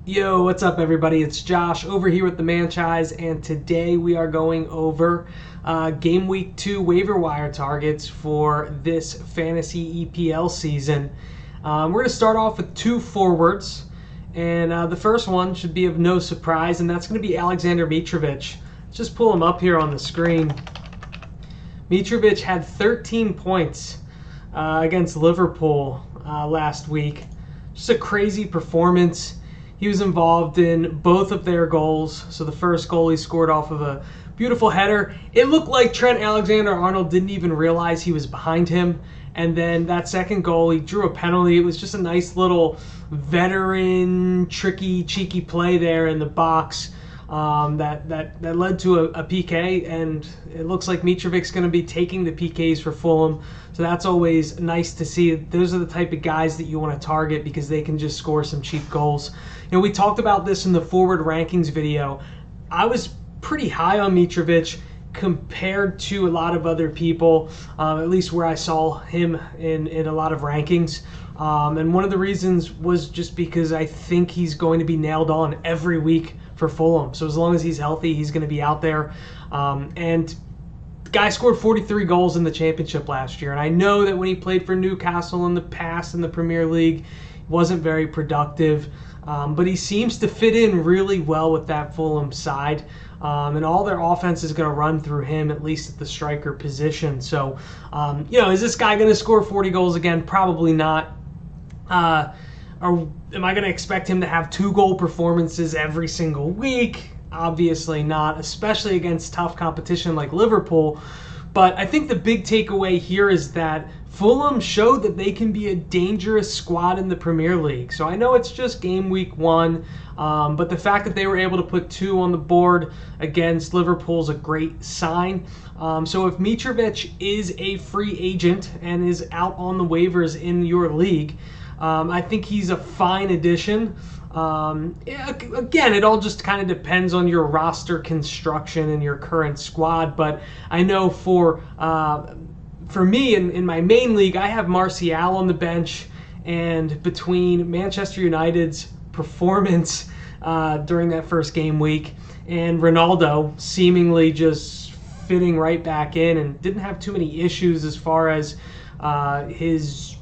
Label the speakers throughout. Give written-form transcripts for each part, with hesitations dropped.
Speaker 1: Yo, what's up, everybody? It's Josh over here with the Manchise, and today we are going over Game Week 2 waiver wire targets for this fantasy EPL season. We're going to start off with two forwards, and the first one should be of no surprise, and that's going to be Alexander Mitrovic. Let's just pull him up here on the screen. Mitrovic had 13 points against Liverpool last week. Just a crazy performance. He was involved in both of their goals. So the first goal he scored off of a beautiful header. It looked like Trent Alexander-Arnold didn't even realize he was behind him. And then that second goal, he drew a penalty. It was just a nice little veteran, tricky, cheeky play there in the box that led to a PK. And it looks like Mitrovic's going to be taking the PKs for Fulham. So that's always nice to see. Those are the type of guys that you want to target because they can just score some cheap goals. You know, we talked about this in the forward rankings video. I was pretty high on Mitrovic compared to a lot of other people, at least where I saw him in a lot of rankings. And one of the reasons was just because I think he's going to be nailed on every week for Fulham. So as long as he's healthy, he's going to be out there. And the guy scored 43 goals in the championship last year. And I know that when he played for Newcastle in the past in the Premier League, he wasn't very productive. But he seems to fit in really well with that Fulham side. And all their offense is going to run through him, at least at the striker position. So, is this guy going to score 40 goals again? Probably not. Or am I going to expect him to have 2-goal performances every single week? Obviously not, especially against tough competition like Liverpool. But I think the big takeaway here is that Fulham showed that they can be a dangerous squad in the Premier League. So I know it's just game week 1, but the fact that they were able to put 2 on the board against Liverpool is a great sign. So if Mitrovic is a free agent and is out on the waivers in your league, I think he's a fine addition. Again, it all just kind of depends on your roster construction and your current squad. But I know for me in my main league, I have Martial on the bench, and between Manchester United's performance during that first game week and Ronaldo seemingly just fitting right back in and didn't have too many issues as far as his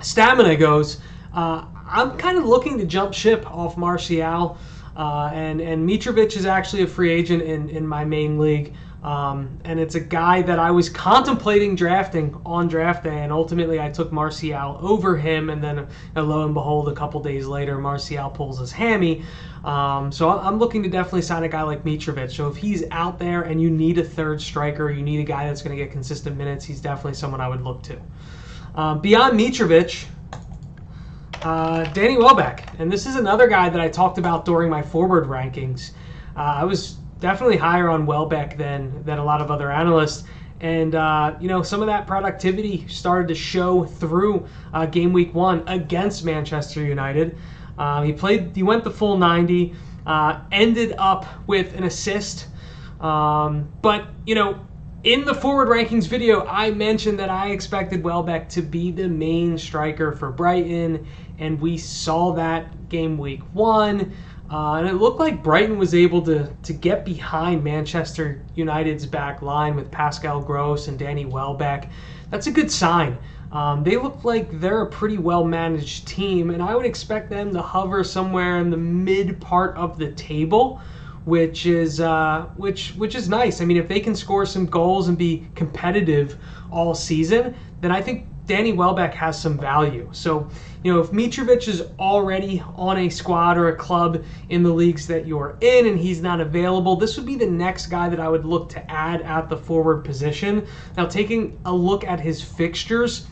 Speaker 1: stamina goes, I'm kind of looking to jump ship off Martial, and Mitrovic is actually a free agent in my main league, and it's a guy that I was contemplating drafting on draft day, and ultimately I took Martial over him, and then lo and behold, a couple days later, Martial pulls his hammy. So I'm looking to definitely sign a guy like Mitrovic. So if he's out there and you need a third striker, you need a guy that's going to get consistent minutes, he's definitely someone I would look to. Beyond Mitrovic, Danny Welbeck. And this is another guy that I talked about during my forward rankings. I was definitely higher on Welbeck than a lot of other analysts. And, some of that productivity started to show through game week 1 against Manchester United. He went the full 90, ended up with an assist. But in the forward rankings video, I mentioned that I expected Welbeck to be the main striker for Brighton, and we saw that game week 1. And it looked like Brighton was able to get behind Manchester United's back line with Pascal Gross and Danny Welbeck. That's a good sign. They look like they're a pretty well-managed team, and I would expect them to hover somewhere in the mid part of the table, which is nice. I mean, if they can score some goals and be competitive all season, then I think Danny Welbeck has some value. So, if Mitrovic is already on a squad or a club in the leagues that you're in and he's not available, this would be the next guy that I would look to add at the forward position. Now, taking a look at his fixtures,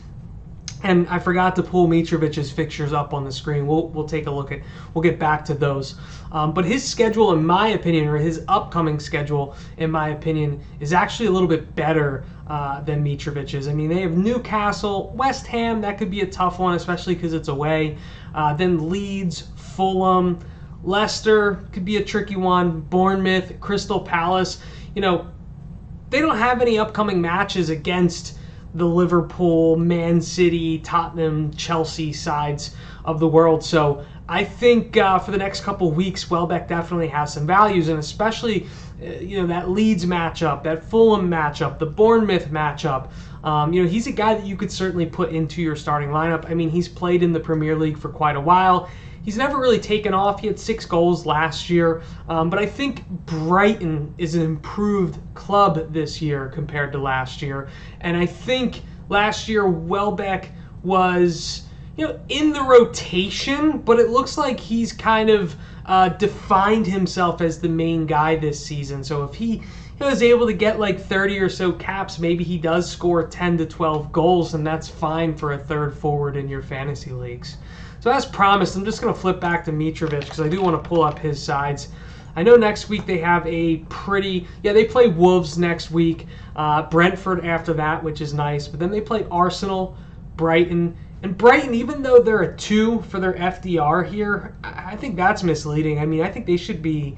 Speaker 1: and I forgot to pull Mitrovic's fixtures up on the screen. We'll take a look we'll get back to those. But his schedule, in my opinion, or his upcoming schedule, in my opinion, is actually a little bit better than Mitrovic's. I mean, they have Newcastle, West Ham. That could be a tough one, especially because it's away. Then Leeds, Fulham, Leicester could be a tricky one. Bournemouth, Crystal Palace. They don't have any upcoming matches against the Liverpool, Man City, Tottenham, Chelsea sides of the world. So I think for the next couple weeks, Welbeck definitely has some values, and especially that Leeds matchup, that Fulham matchup, the Bournemouth matchup. He's a guy that you could certainly put into your starting lineup. I mean, he's played in the Premier League for quite a while. He's never really taken off. He had 6 goals last year. But I think Brighton is an improved club this year compared to last year. And I think last year Welbeck was in the rotation, but it looks like he's kind of defined himself as the main guy this season. So if he is able to get like 30 or so caps, maybe he does score 10 to 12 goals, and that's fine for a third forward in your fantasy leagues. So as promised, I'm just going to flip back to Mitrovic because I do want to pull up his sides. I know next week they have they play Wolves next week, Brentford after that, which is nice, but then they play Arsenal, Brighton. And Brighton, even though they're a 2 for their FDR here, I think that's misleading. I mean, I think they should be,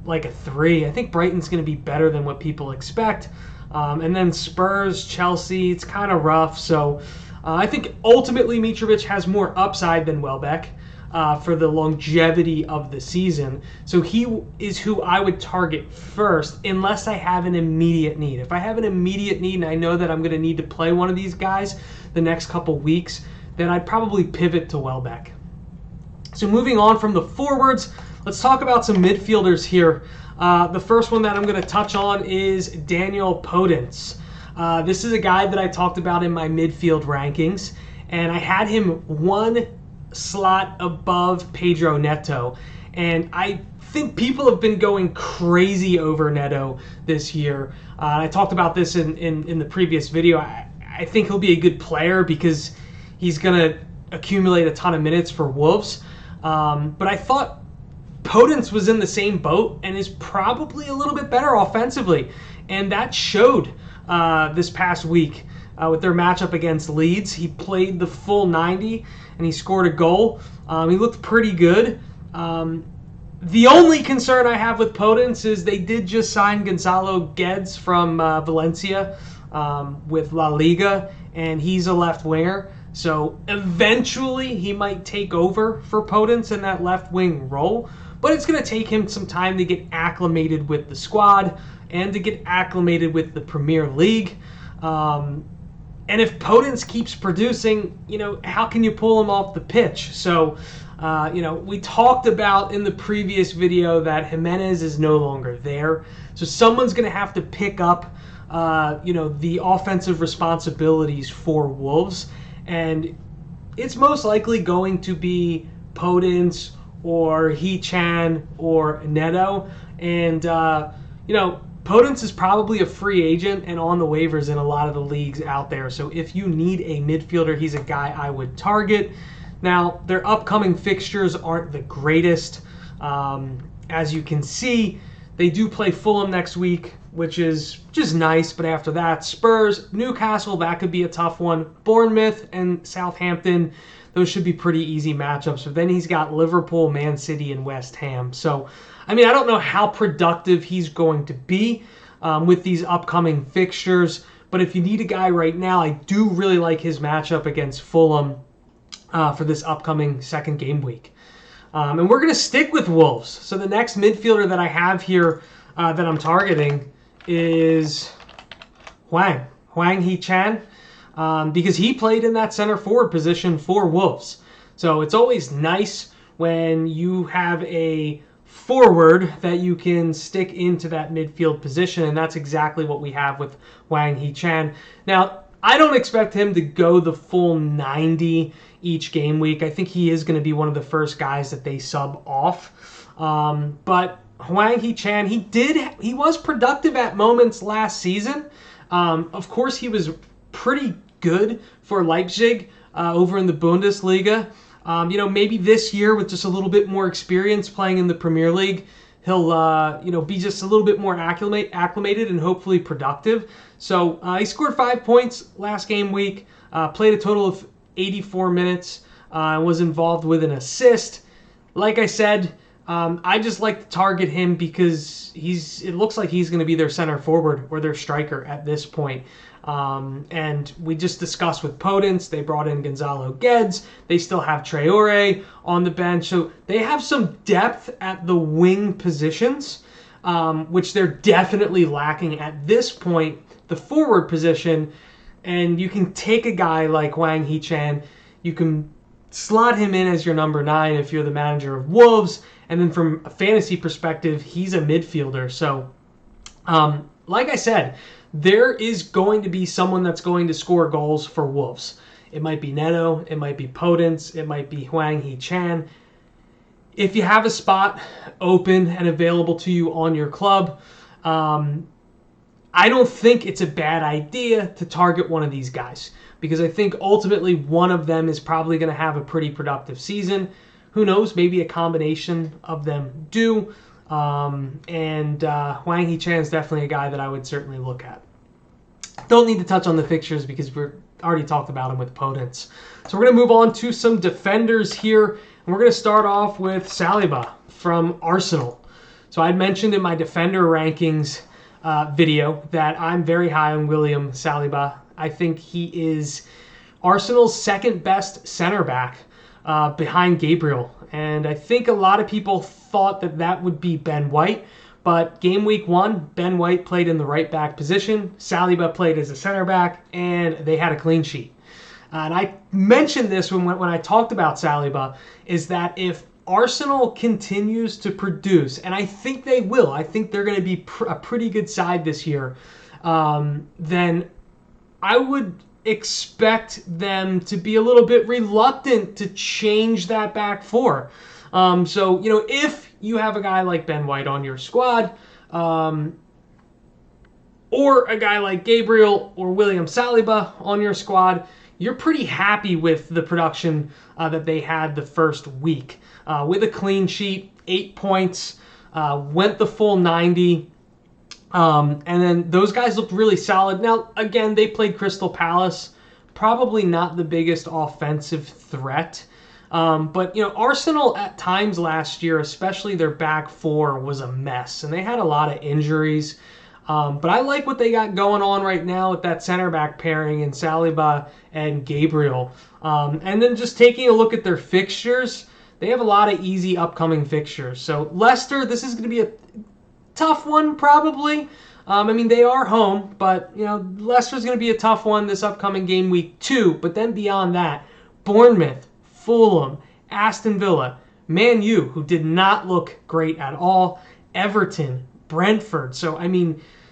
Speaker 1: like a 3. I think Brighton's going to be better than what people expect. And then Spurs, Chelsea, it's kind of rough. So I think ultimately Mitrovic has more upside than Welbeck for the longevity of the season. So he is who I would target first unless I have an immediate need. If I have an immediate need and I know that I'm going to need to play one of these guys the next couple weeks, then I'd probably pivot to Welbeck. So moving on from the forwards, let's talk about some midfielders here. The first one that I'm going to touch on is Daniel Podence. This is a guy that I talked about in my midfield rankings, and I had him 1 slot above Pedro Neto. And I think people have been going crazy over Neto this year. I talked about this in the previous video. I think he'll be a good player because he's going to accumulate a ton of minutes for Wolves. But I thought Podence was in the same boat and is probably a little bit better offensively. And that showed this past week with their matchup against Leeds. He played the full 90 and he scored a goal. He looked pretty good. The only concern I have with Podence is they did just sign Gonzalo Guedes from Valencia with La Liga, and he's a left winger. So eventually he might take over for Podence in that left wing role, but it's going to take him some time to get acclimated with the squad and to get acclimated with the Premier League. And if Podence keeps producing, how can you pull him off the pitch? So, we talked about in the previous video that Jimenez is no longer there. So someone's going to have to pick up, the offensive responsibilities for Wolves. And it's most likely going to be Podence or Hee-Chan or Neto. And, Podence is probably a free agent and on the waivers in a lot of the leagues out there. So if you need a midfielder, he's a guy I would target. Now, their upcoming fixtures aren't the greatest. As you can see, they do play Fulham next week, which is just nice. But after that, Spurs, Newcastle, that could be a tough one. Bournemouth and Southampton, those should be pretty easy matchups. But then he's got Liverpool, Man City, and West Ham. So, I don't know how productive he's going to be with these upcoming fixtures. But if you need a guy right now, I do really like his matchup against Fulham for this upcoming second game week. And we're going to stick with Wolves. So the next midfielder that I have here that I'm targeting is Hwang Hee-Chan, because he played in that center forward position for Wolves. So it's always nice when you have a forward that you can stick into that midfield position, and that's exactly what we have with Hwang Hee-Chan. Now, I don't expect him to go the full 90 each game week. I think he is going to be one of the first guys that they sub off. But Hwang Hee-Chan, he was productive at moments last season. Of course, he was pretty good for Leipzig over in the Bundesliga. Maybe this year with just a little bit more experience playing in the Premier League, he'll be just a little bit more acclimated and hopefully productive. So he scored 5 points last game week, played a total of 84 minutes, was involved with an assist. Like I said, I just like to target him because it looks like he's going to be their center forward or their striker at this point. And we just discussed with Podence, they brought in Gonzalo Guedes. They still have Traore on the bench. So they have some depth at the wing positions, which they're definitely lacking at this point, the forward position. And you can take a guy like Wang Hee-chan, you can slot him in as your number 9 if you're the manager of Wolves, and then from a fantasy perspective, he's a midfielder. So, like I said, there is going to be someone that's going to score goals for Wolves. It might be Neto, it might be Podence, it might be Wang Hee-chan. If you have a spot open and available to you on your club, I don't think it's a bad idea to target one of these guys, because I think ultimately one of them is probably going to have a pretty productive season. Who knows? Maybe a combination of them do. Wang Hee-chan is definitely a guy that I would certainly look at. Don't need to touch on the fixtures because we're already talked about him with Podence. So we're going to move on to some defenders here, and we're going to start off with Saliba from Arsenal. So I'd mentioned in my defender rankings video that I'm very high on William Saliba. I think he is Arsenal's second best center back behind Gabriel. And I think a lot of people thought that that would be Ben White. But game week 1, Ben White played in the right back position. Saliba played as a center back, and they had a clean sheet. And I mentioned this when I talked about Saliba, is that if Arsenal continues to produce, and I think they will, I think they're going to be a pretty good side this year, then I would expect them to be a little bit reluctant to change that back four. So, if you have a guy like Ben White on your squad, or a guy like Gabriel or William Saliba on your squad, you're pretty happy with the production that they had the first week. With a clean sheet, 8 points, went the full 90. And then those guys looked really solid. Now, again, they played Crystal Palace. Probably not the biggest offensive threat. But Arsenal at times last year, especially their back four, was a mess. And they had a lot of injuries. But I like what they got going on right now with that center back pairing in Saliba and Gabriel. And then just taking a look at their fixtures, they have a lot of easy upcoming fixtures. So Leicester, this is going to be a tough one probably. They are home, but Leicester's going to be a tough one this upcoming game week 2. But then beyond that, Bournemouth, Fulham, Aston Villa, Man U, who did not look great at all, Everton, Brentford. So,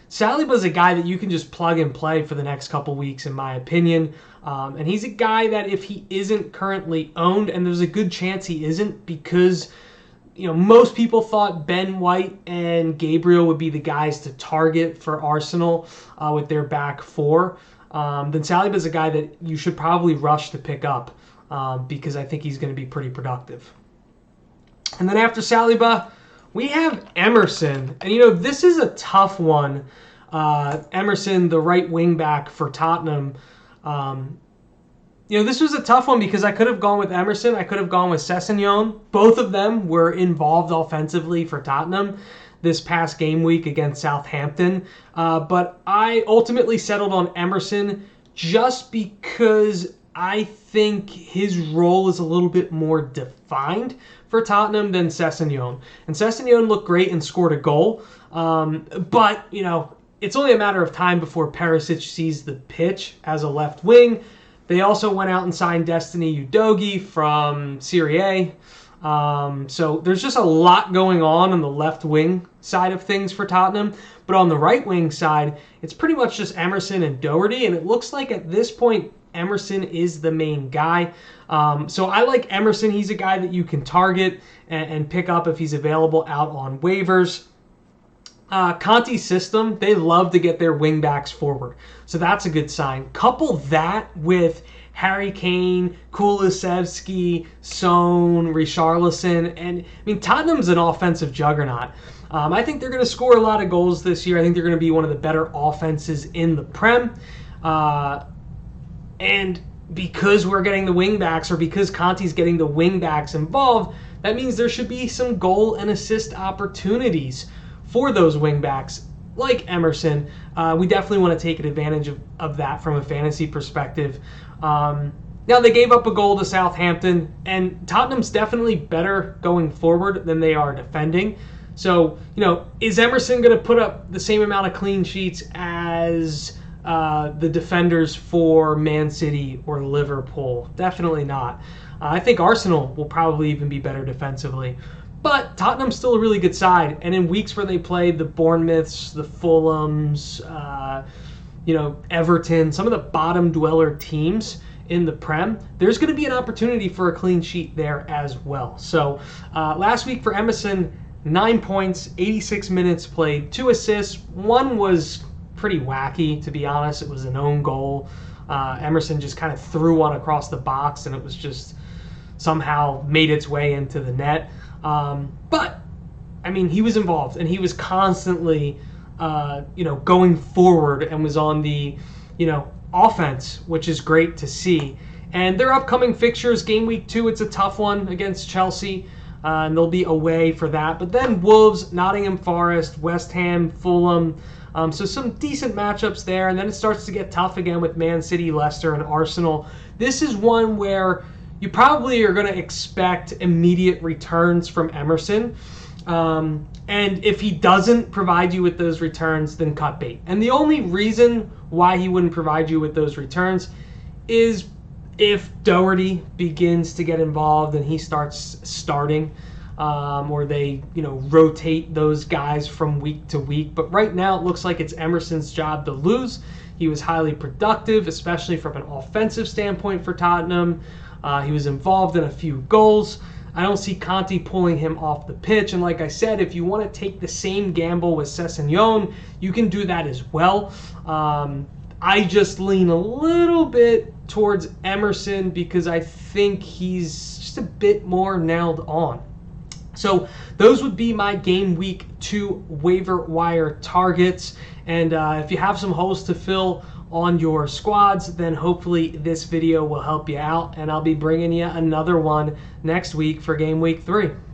Speaker 1: Saliba's a guy that you can just plug and play for the next couple weeks, in my opinion. And he's a guy that if he isn't currently owned, and there's a good chance he isn't, because most people thought Ben White and Gabriel would be the guys to target for Arsenal with their back four, then Saliba's a guy that you should probably rush to pick up because I think he's going to be pretty productive. And then after Saliba, we have Emerson. And, this is a tough one. Emerson, the right wing back for Tottenham. This was a tough one because I could have gone with Emerson. I could have gone with Sessegnon. Both of them were involved offensively for Tottenham this past game week against Southampton. But I ultimately settled on Emerson just because I think his role is a little bit more defined for Tottenham than Sessegnon. And Sessegnon looked great and scored a goal. But, it's only a matter of time before Perisic sees the pitch as a left wing. They also went out and signed Destiny Udogie from Serie A. So there's just a lot going on the left wing side of things for Tottenham. But on the right wing side, it's pretty much just Emerson and Doherty. And it looks like at this point, Emerson is the main guy. So I like Emerson. He's a guy that you can target and pick up if he's available out on waivers. Conte's system, they love to get their wing backs forward. So that's a good sign. Couple that with Harry Kane, Kulusevski, Son, Richarlison. And Tottenham's an offensive juggernaut. I think they're going to score a lot of goals this year. I think they're going to be one of the better offenses in the Prem. And because we're getting the wing backs, or because Conte's getting the wing backs involved, that means there should be some goal and assist opportunities for those wing backs. like Emerson, we definitely want to take advantage of that from a fantasy perspective. Now, they gave up a goal to Southampton, and Tottenham's definitely better going forward than they are defending. So, is Emerson going to put up the same amount of clean sheets as the defenders for Man City or Liverpool? Definitely not. I think Arsenal will probably even be better defensively. But Tottenham's still a really good side, and in weeks where they play the Bournemouths, the Fulhams, Everton, some of the bottom dweller teams in the Prem, there's going to be an opportunity for a clean sheet there as well. So last week for Emerson, 9 points, 86 minutes played, 2 assists. One was pretty wacky, to be honest. It was an own goal. Emerson just kind of threw one across the box, and it was just somehow made its way into the net. But, I mean, he was involved, and he was constantly, going forward and was on the, offense, which is great to see. And their upcoming fixtures, game week 2, it's a tough one against Chelsea, and they'll be away for that. But then Wolves, Nottingham Forest, West Ham, Fulham, so some decent matchups there. And then it starts to get tough again with Man City, Leicester, and Arsenal. This is one where you probably are going to expect immediate returns from Emerson. And if he doesn't provide you with those returns, then cut bait. And the only reason why he wouldn't provide you with those returns is if Doherty begins to get involved and he starts starting, or they, rotate those guys from week to week. But right now it looks like it's Emerson's job to lose. He was highly productive, especially from an offensive standpoint for Tottenham. He was involved in a few goals. I don't see Conte pulling him off the pitch. And like I said, if you want to take the same gamble with Sessegnon, you can do that as well. I just lean a little bit towards Emerson because I think he's just a bit more nailed on. So those would be my game week 2 waiver wire targets. And if you have some holes to fill on your squads, then hopefully this video will help you out, and I'll be bringing you another one next week for game week 3.